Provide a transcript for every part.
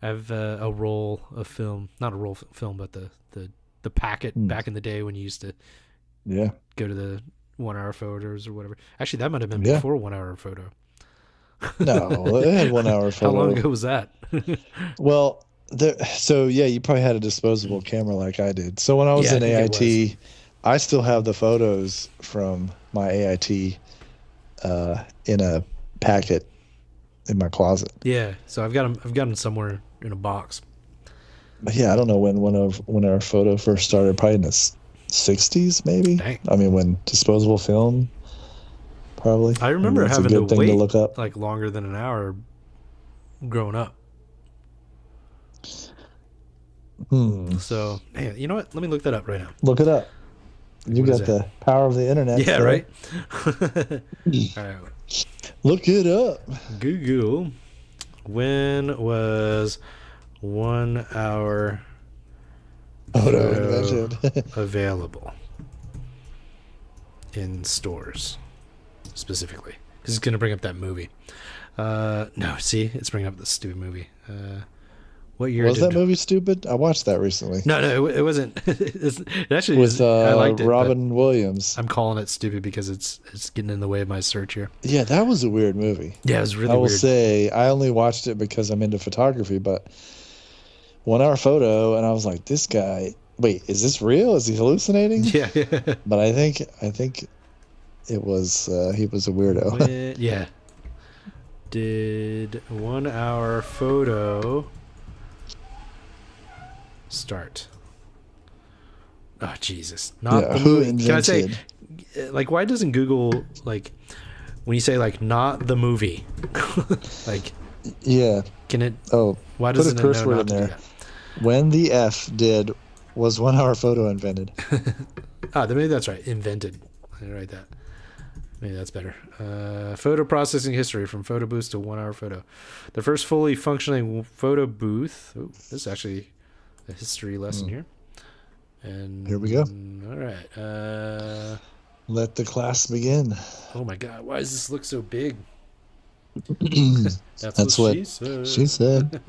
I have a roll of film, not a roll of film, but the packet back in the day when you used to go to the 1 hour photos or whatever. Actually, that might have been before 1 hour photo. No, it had 1 hour photo. How long ago was that? Well, so yeah, you probably had a disposable camera like I did. So when I was in AIT, I still have the photos from my AIT in a packet in my closet. Yeah, so I've got them somewhere in a box. But yeah, I don't know when our photo first started. Probably in the 60s, maybe. Dang. I mean, when disposable film, probably. I remember having to wait to look up. like longer than an hour growing up. So, man, you know what? Let me look that up right now. Look it up. You got the power of the internet. Yeah, so. right? All right. Look it up. Google. When was 1 hour photo available in stores specifically? Because it's going to bring up that movie. No, see? It's bringing up the stupid movie. What year was that movie stupid? I watched that recently. No, it wasn't. It actually with I liked it, Robin Williams. I'm calling it stupid because it's getting in the way of my search here. Yeah, that was a weird movie. Yeah, it was really weird. I will weird. say I only watched it because I'm into photography, but 1 hour photo, and I was like, this guy. Wait, is this real? Is he hallucinating? Yeah. But I think it was he was a weirdo. Yeah. Did 1 hour photo start? Oh Jesus! Not the who movie. invented? Can I say, like, why doesn't Google, like, when you say like not the movie, like, yeah, can it? Oh, why doesn't put a curse it know word not in to there? When the F did was 1 hour photo invented? Maybe that's right. Invented. I write that. Maybe that's better. Photo processing history from photo booth to 1 hour photo. The first fully functioning photo booth. Oh, this is actually a history lesson here. And here we go. All right. Let the class begin. Oh my God! Why does this look so big? That's what she said. She said.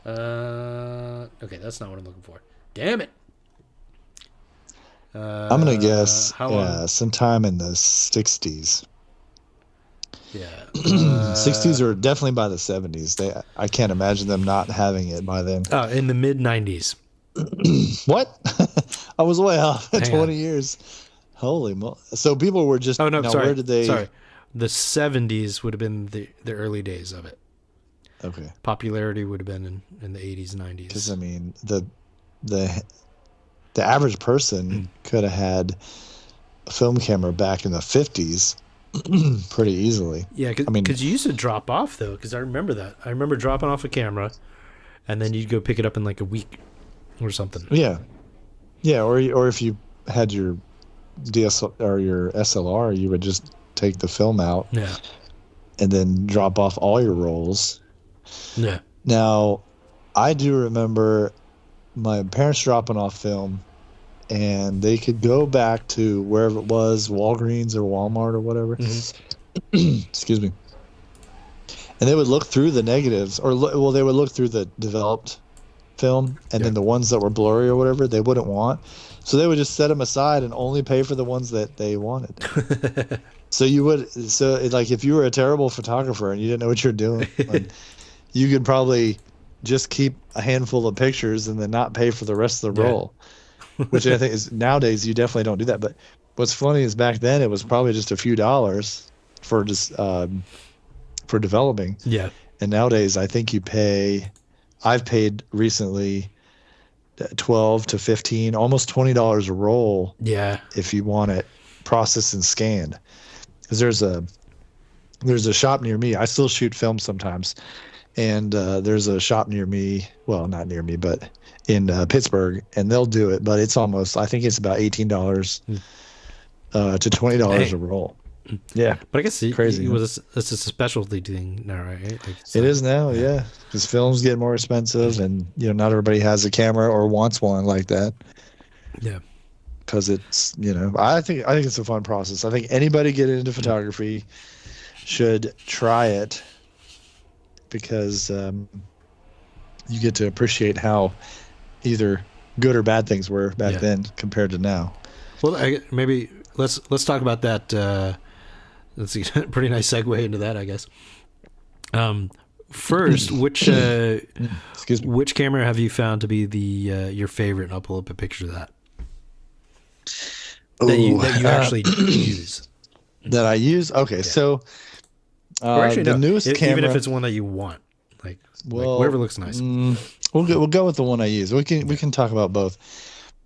Okay, that's not what I'm looking for. Damn it. I'm gonna guess. How long? Sometime in the 60s. Yeah. 60s or definitely by the 70s. I can't imagine them not having it by then. In the mid 90s. What? I was way off. Hang 20 on. years. Holy moly! So people were just. Oh no! Now, sorry. Where did they? Sorry. The 70s would have been the early days of it. Okay. Popularity would have been in the 80s, 90s. Because I mean the average person could have had a film camera back in the 50s pretty easily. Yeah, because you used to drop off though. Because I remember that. I remember dropping off a camera, and then you'd go pick it up in like a week or something. Yeah. Or if you had your DSL or your SLR, you would just take the film out. Yeah. And then drop off all your rolls. Yeah. Now, I do remember my parents dropping off film, and they could go back to wherever it was, Walgreens or Walmart or whatever. Mm-hmm. Excuse me. And they would look through the negatives, they would look through the developed film, and then the ones that were blurry or whatever they wouldn't want. So they would just set them aside and only pay for the ones that they wanted. So if you were a terrible photographer and you didn't know what you're doing, you could probably just keep a handful of pictures and then not pay for the rest of the roll, which I think is nowadays you definitely don't do that. But what's funny is back then it was probably just a few dollars for just for developing. Yeah. And nowadays I think I've paid recently $12 to $15, almost $20 a roll. Yeah. If you want it processed and scanned. Because there's a shop near me. I still shoot film sometimes. And there's a shop near me. Well, not near me, but in Pittsburgh. And they'll do it. But it's almost, I think it's about $18 to $20 a roll. Yeah. But I guess crazy. It's a specialty thing now, right? Like, it is now, yeah. Because films get more expensive, and not everybody has a camera or wants one like that. Yeah. Because it's I think it's a fun process. I think anybody getting into photography should try it, because you get to appreciate how either good or bad things were back then compared to now. Well, maybe let's talk about that. Let's see, pretty nice segue into that, I guess. First, which camera have you found to be your favorite? And I'll pull up a picture of that. That you actually use. That I use? Okay, so actually, the newest camera, even if it's one that you want, like whatever looks nice. We'll go with the one I use. We can talk about both.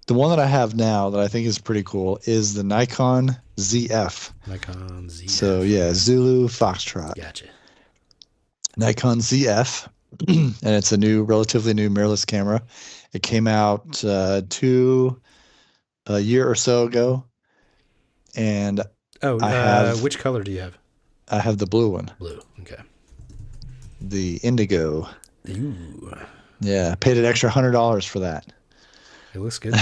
The one that I have now that I think is pretty cool is the Nikon ZF. Nikon ZF. So yeah, Zulu Foxtrot. Gotcha. Nikon ZF, and it's a relatively new mirrorless camera. It came out a year or so ago, and which color do you have? I have the blue one. Blue. Okay. The indigo. Ooh. Yeah, paid an extra $100 for that. It looks good.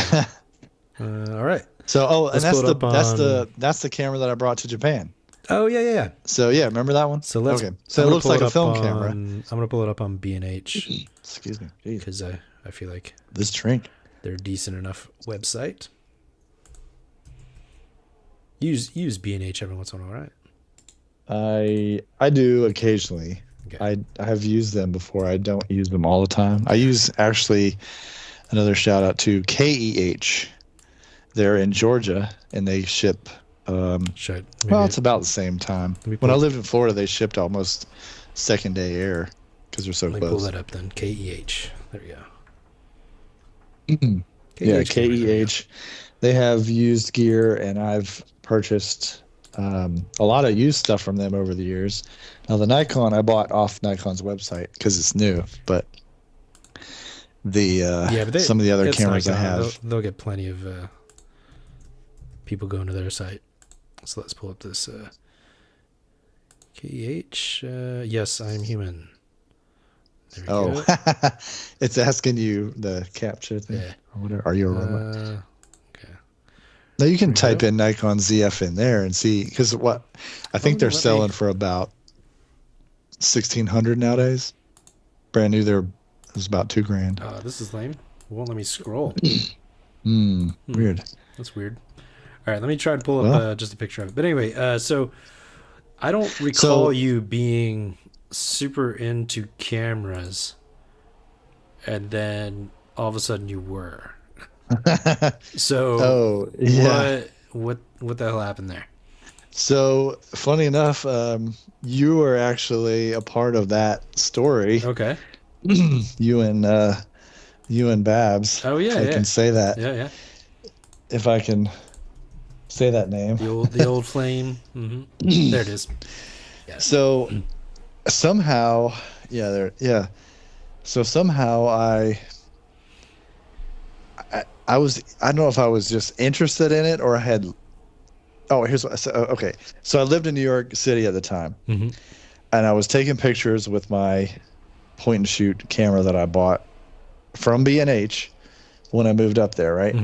All right. So, and that's the camera that I brought to Japan. Oh yeah. So yeah, remember that one? So let's. Okay. So it looks like a film camera. I'm gonna pull it up on B&H. Excuse me. Because I feel like this drink. They're a decent enough website. Use B&H every once in a while, right? I do occasionally. Okay. I have used them before. I don't use them all the time. I use actually another shout out to KEH. They're in Georgia and they ship. It's about the same time. When I lived in Florida, they shipped almost second day air because they're so close. Let me pull that up then. KEH. There you go. Yeah, KEH. They have used gear, and I've purchased a lot of used stuff from them over the years. Now the Nikon I bought off Nikon's website because it's new, but some of the other cameras Nikon. I have, they'll get plenty of people going to their site. So let's pull up this KEH. Yes, I'm human. There we go. It's asking you the captcha thing. Yeah. Or whatever. Are you a robot? Okay. Now you can type in Nikon ZF in there and see, because I think they're selling for about $1,600 nowadays. Brand new, it was about $2,000. This is lame. It won't let me scroll. Weird. That's weird. All right, let me try to pull up just a picture of it. But anyway, so I don't recall you being super into cameras, and then all of a sudden you were. So what the hell happened there? So funny enough, you were actually a part of that story. Okay. you and Babs. Oh yeah, I can say that. Yeah. If I can say that name. The old flame. Mm-hmm. There it is. Yeah. So somehow, So somehow I don't know if I was just interested in it or I had. Oh, here's what. Okay, so I lived in New York City at the time, and I was taking pictures with my point and shoot camera that I bought from B&H when I moved up there, right?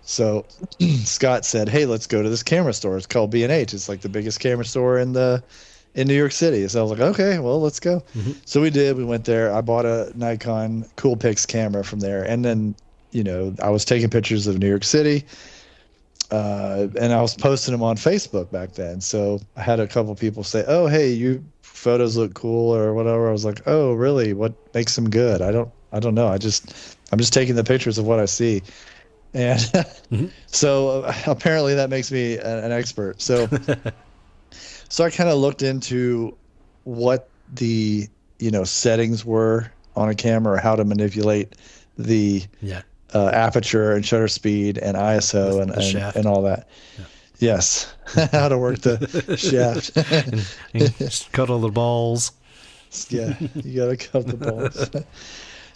So Scott said, "Hey, let's go to this camera store. It's called B&H. It's like the biggest camera store in New York City." So I was like, "Okay, well, let's go." So we did. We went there. I bought a Nikon Coolpix camera from there, and then I was taking pictures of New York City, and I was posting them on Facebook back then. So I had a couple people say, "Oh, hey, your photos look cool," or whatever. I was like, "Oh, really? What makes them good? I don't know. I'm just taking the pictures of what I see." And so apparently that makes me an expert. So so I kind of looked into what the settings were on a camera, or how to manipulate the aperture and shutter speed and ISO and all that. Yeah. Yes, how to work the shaft and cut all the balls. Yeah, you gotta cut the balls.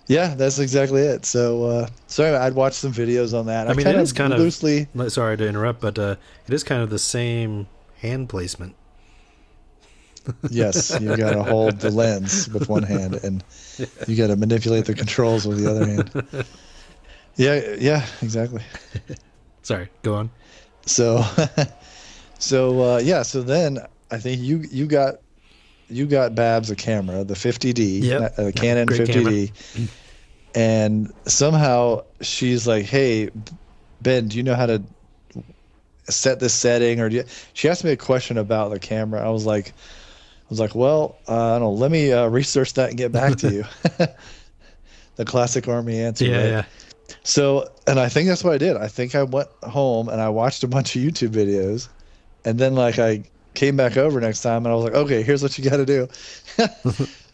Yeah, that's exactly it. So anyway, I'd watch some videos on that. I mean, it is kind of loosely. Sorry to interrupt, but it is kind of the same hand placement. Yes, you got to hold the lens with one hand, and you got to manipulate the controls with the other hand. Yeah, exactly. Sorry, go on. So then I think you got Babs a camera, the 50D, the Canon 50D, And somehow she's like, "Hey, Ben, do you know how to set this setting?" Or she asked me a question about the camera. I was like, well, I don't know. Let me research that and get back to you. The classic Army answer, Yeah, right? yeah. So, and I think that's what I did. I think I went home and I watched a bunch of YouTube videos, and then like I came back over next time and I was like, okay, here's what you got to do.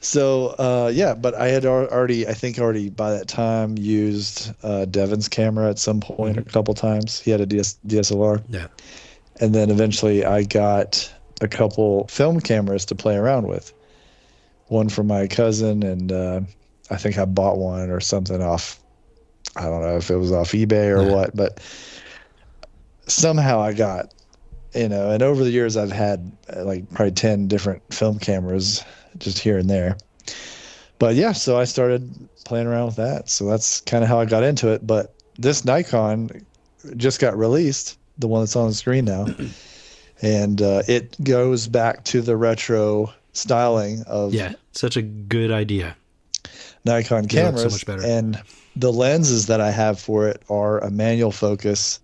So, yeah, but I had already, I think already by that time used Devin's camera at some point a couple times. He had a DSLR. Yeah. And then eventually I got a couple film cameras to play around with. One from my cousin, and I think I bought one or something off, I don't know if it was off eBay or what, but somehow I got, and over the years I've had like probably 10 different film cameras just here and there. But yeah, so I started playing around with that. So that's kind of how I got into it. But this Nikon just got released, the one that's on the screen now. And it goes back to the retro styling of such a good idea. Nikon cameras. So much better. And the lenses that I have for it are a manual focus,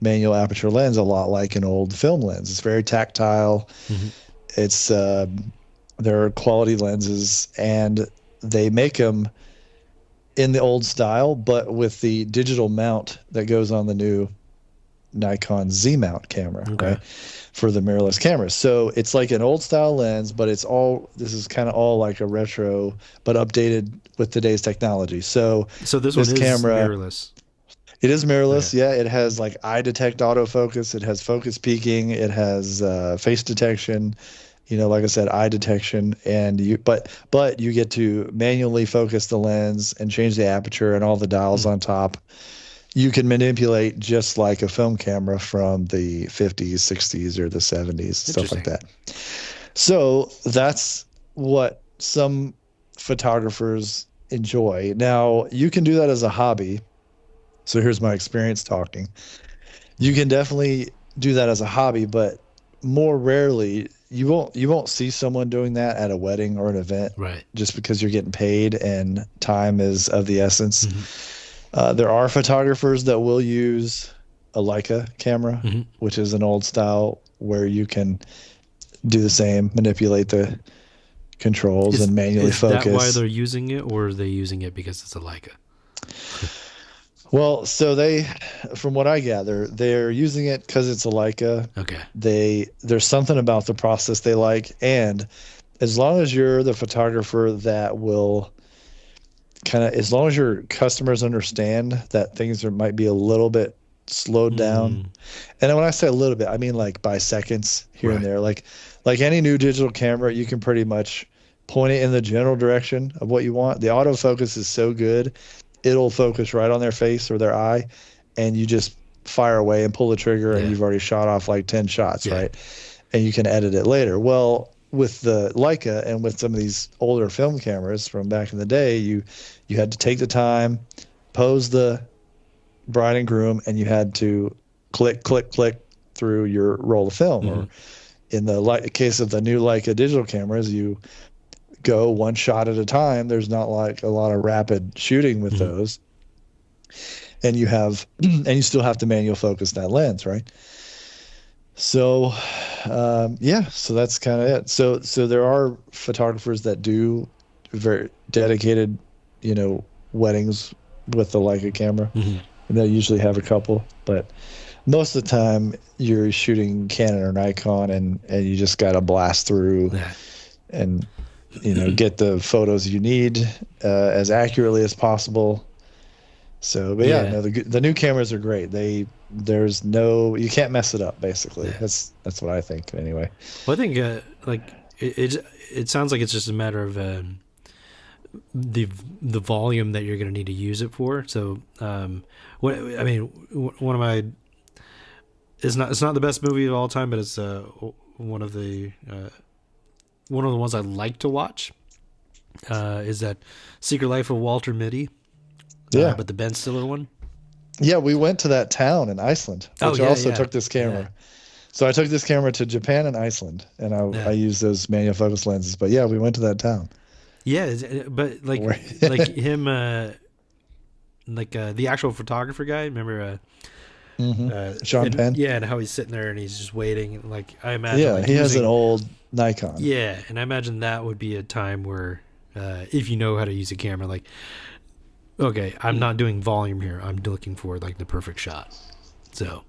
manual aperture lens, a lot like an old film lens. It's very tactile. It's they're quality lenses, and they make them in the old style, but with the digital mount that goes on the new Nikon Z mount camera, right, for the mirrorless cameras. So it's like an old style lens, but this is kind of all like a retro, but updated with today's technology. So this one is camera, mirrorless. It is mirrorless. Yeah. It has like eye detect autofocus. It has focus peaking. It has face detection. Like I said, eye detection, and but you get to manually focus the lens and change the aperture and all the dials on top. You can manipulate just like a film camera from the 50s, 60s, or the 70s, stuff like that. So that's what some photographers enjoy. Now, you can do that as a hobby. So here's my experience talking. You can definitely do that as a hobby, but more rarely you won't see someone doing that at a wedding or an event, right? Just because you're getting paid and time is of the essence. There are photographers that will use a Leica camera, which is an old style where you can do the same, manipulate the controls and manually focus. Is that why they're using it, or are they using it because it's a Leica? Well, so from what I gather, they're using it because it's a Leica. Okay. There's something about the process they like, and as long as you're the photographer that will as long as your customers understand that things might be a little bit slowed down, and when I say a little bit, I mean like by seconds here and there. Like any new digital camera, you can pretty much point it in the general direction of what you want. The autofocus is so good, it'll focus right on their face or their eye, and you just fire away and pull the trigger, and you've already shot off like 10 shots, right? And you can edit it later. Well, with the Leica and with some of these older film cameras from back in the day, you had to take the time, pose the bride and groom, and you had to click through your roll of film. Or in the case of the new Leica digital cameras, you go one shot at a time. There's not like a lot of rapid shooting with those, and you still have to manual focus that lens, right? So, so that's kind of it. So there are photographers that do very dedicated, weddings with the Leica camera, and they'll usually have a couple, but most of the time you're shooting Canon or Nikon, and you just got to blast through and, get the photos you need as accurately as possible. So, but the new cameras are great. You can't mess it up, basically. That's what I think anyway. Well, I think it sounds like it's just a matter of the volume that you're going to need to use it for. So one of my, it's not the best movie of all time, but it's one of the ones I like to watch is that Secret Life of Walter Mitty. But the Ben Stiller one. Yeah, we went to that town in Iceland, which I also took this camera. Yeah. So I took this camera to Japan and Iceland, and I used those manual focus lenses. But yeah, we went to that town. Yeah, but like him like the actual photographer guy. Remember, Sean Penn. Yeah, and how he's sitting there and he's just waiting. And, like, I imagine. Yeah, like, he has an old Nikon. Yeah, and I imagine that would be a time where, if you know how to use a camera, like, okay, I'm not doing volume here. I'm looking for like the perfect shot. So.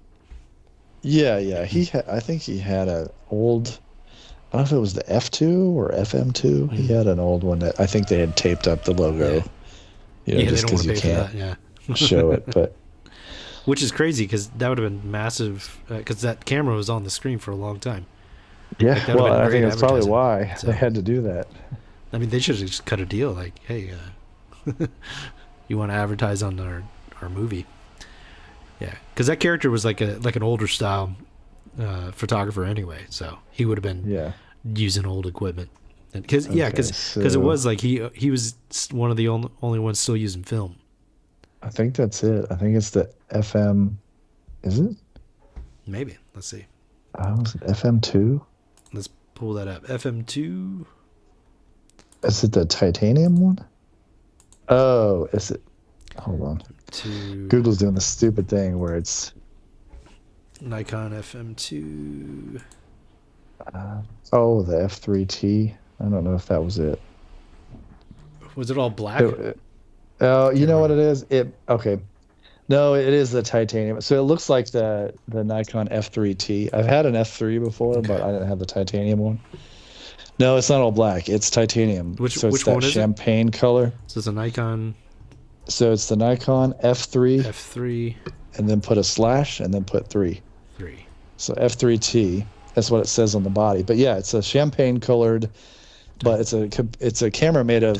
Yeah. I think he had an old. I don't know if it was the F2 or FM2. He had an old one that I think they had taped up the logo. Yeah, just because you can't show it, but. Which is crazy because that would have been massive. Because that camera was on the screen for a long time. Yeah, like, well, I think that's probably why they had to do that. I mean, they should have just cut a deal. Like, hey, you want to advertise on our movie? Yeah, because that character was like an older style photographer anyway, so he would have been using old equipment. Because it was like he was one of the only ones still using film. I think that's it. I think it's the FM. Is it? Maybe. Let's see. Was it FM2? Let's pull that up. FM2. Is it the titanium one? Oh, is it? Hold on. Google's doing the stupid thing where it's Nikon FM2. The F3T. I don't know if that was it. Was it all black? You know what it is? No, it is the titanium. So it looks like the Nikon F3T. I've had an F3 before, but I didn't have the titanium one. No, it's not all black. It's titanium. Which one is it? Champagne color. So it's a Nikon. So it's the Nikon F3. F3. And then put a slash and then put 3. 3. So F3T. That's what it says on the body. But yeah, it's a champagne colored, but it's a camera made of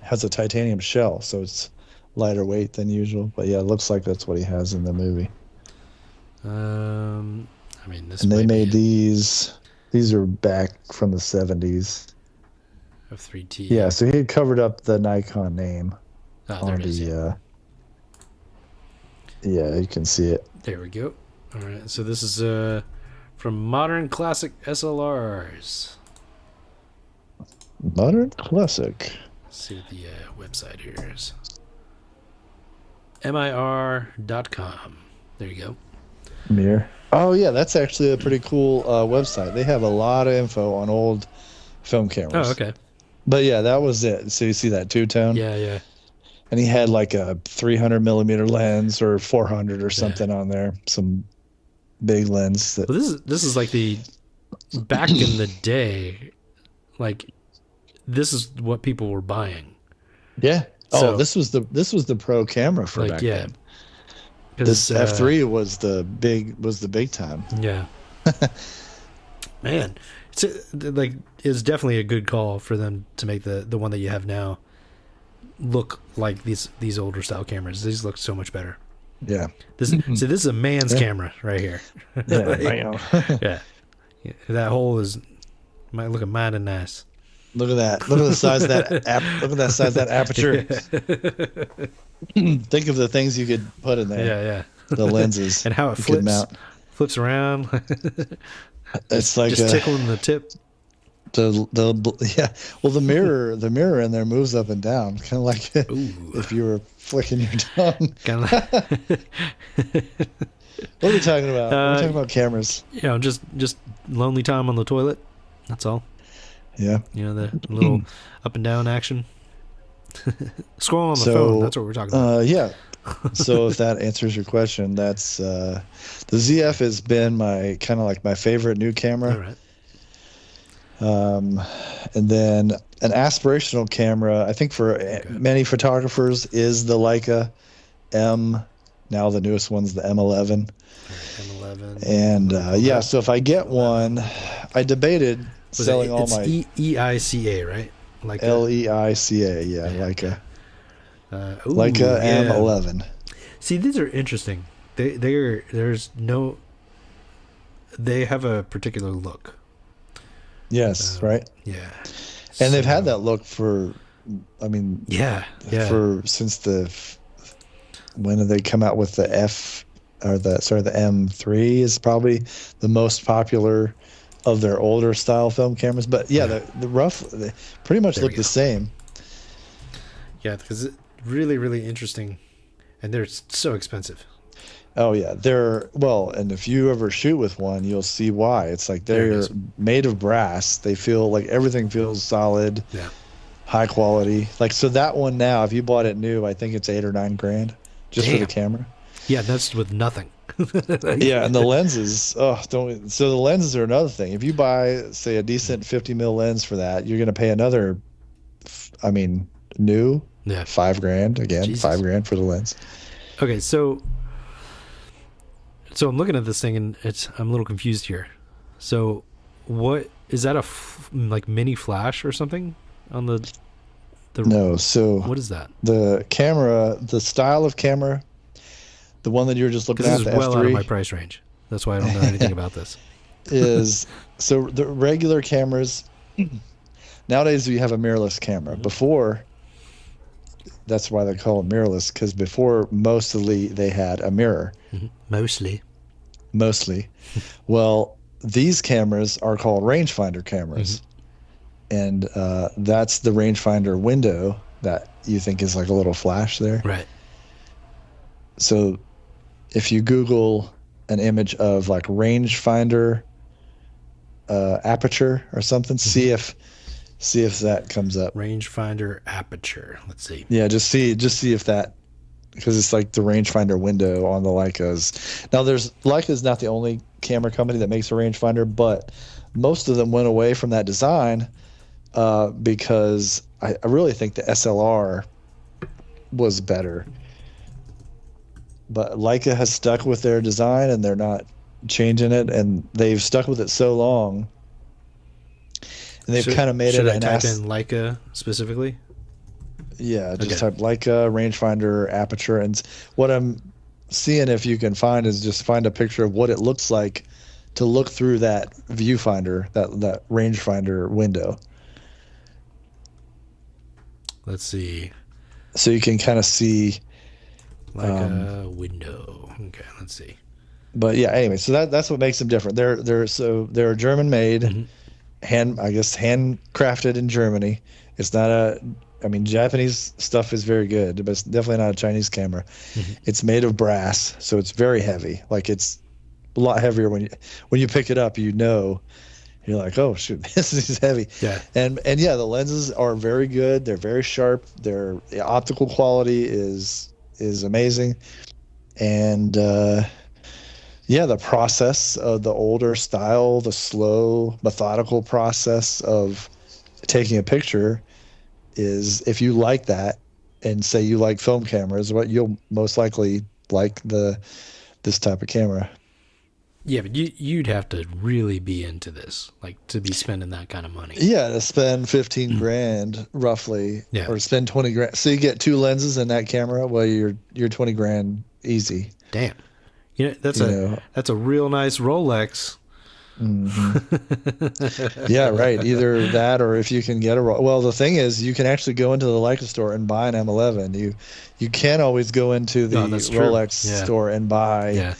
has a titanium shell, so it's lighter weight than usual. But yeah, it looks like that's what he has in the movie. I mean, this. And they made these. These are back from the 70s. F3T. Yeah, so he had covered up the Nikon name. Oh, there it is. Yeah, you can see it. There we go. All right, so this is from Modern Classic SLRs. Modern Classic. Let's see what the website here is. MIR.com. There you go. Mir. Oh, yeah, that's actually a pretty cool website. They have a lot of info on old film cameras. Oh, okay. But yeah, that was it. So you see that two-tone? Yeah. And he had like a 300 millimeter lens or 400 or something on there. Some big lens. Well, this is like the back in the day. Like, this is what people were buying. Yeah. So, this was the pro camera for back then. This F3 was the big time. Yeah. Man, it's definitely a good call for them to make the one that you have now look like these older style cameras. These look so much better. Yeah. This is a man's camera right here. Yeah. That hole might look mighty nice. Look at that. Look at the size of that look at that size of that aperture. Think of the things you could put in there. Yeah. The lenses. And how it flips around. It's like just tickling the tip. Well, the mirror in there moves up and down, kind of like if you were flicking your tongue. What are we talking about? We're talking about cameras. Just lonely time on the toilet. That's all. Yeah. The little up and down action. Scroll on the phone. That's what we're talking about. Yeah. So if that answers your question, that's the ZF has been my kind of like my favorite new camera. All right. And then an aspirational camera, I think for many photographers, is the Leica M. Now the newest one's the M11. M11. And so if I get one, I debated selling all my EICA, right? Like LEICA, Leica. Leica M11. See, these are interesting. They have a particular look. Yes, right. Yeah, and they've had that look for, since when did they come out with the the M3 is probably the most popular of their older style film cameras. But the rough, they pretty much look the same. Yeah, because really, really interesting, and they're so expensive. Oh yeah, and if you ever shoot with one, you'll see why. It's like There it they're is. made of brass. They feel like everything feels solid, Yeah. high quality. Like so that one now, if you bought it new, I think it's 8 or 9 grand just for the Damn. camera. Yeah, that's with nothing. Yeah, and the lenses, oh, don't. So the lenses are another thing. If you buy, say, a decent 50 mil lens for that, you're going to pay another, I mean, new, Yeah. 5 grand again, Jesus. 5 grand for the lens. Okay, so I'm looking at this thing and I'm a little confused here. So, what is that? Like mini flash or something on the? No, so What is that? the camera, the style of camera, the one that you were just looking Because at, this is the well out of my F3, price range. That's why I don't know anything about this. is so the regular cameras. Nowadays, you have a mirrorless camera. Before, that's why they call it mirrorless, because before mostly they had a mirror. Mostly. Well, these cameras are called rangefinder cameras. And that's the rangefinder window that you think is like a little flash there. Right. So if you Google an image of like rangefinder aperture or something, see if that comes up. Rangefinder aperture. Let's see. Yeah, just see if that, because it's like the rangefinder window on the Leicas. Now, Leica's not the only camera company that makes a rangefinder, but most of them went away from that design because I really think the SLR was better. But Leica has stuck with their design, and they're not changing it, and they've stuck with it so long, and they've kind of made it. Should I type in Leica specifically? Yeah, just type Leica rangefinder aperture, and what I'm seeing if you can find is just find a picture of what it looks like to look through that viewfinder, that rangefinder window. Let's see. So you can kind of see Leica window. Okay, let's see. But yeah, anyway, so that's what makes them different. They're German made, handcrafted in Germany. It's not Japanese stuff is very good, but it's definitely not a Chinese camera. It's made of brass, so it's very heavy. Like it's a lot heavier when you pick it up, you're like, oh shoot, this is heavy. Yeah. And yeah, the lenses are very good. They're very sharp. Their optical quality is amazing. And the process of the older style, the slow, methodical process of taking a picture is, if you like that and say you like film cameras, what you'll most likely like this type of camera. Yeah, but you'd have to really be into this, like to be spending that kind of money. Yeah, to spend 15 grand roughly, or spend 20 grand. So you get 2 lenses in that camera. Well, you're 20 grand easy. Damn. That's a real nice Rolex. Yeah, right. Either that, or if you can get well, the thing is, you can actually go into the Leica store and buy an M11. You can't always go into the Rolex store and buy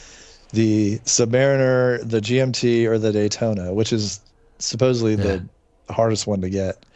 the Submariner, the GMT, or the Daytona, which is supposedly the hardest one to get.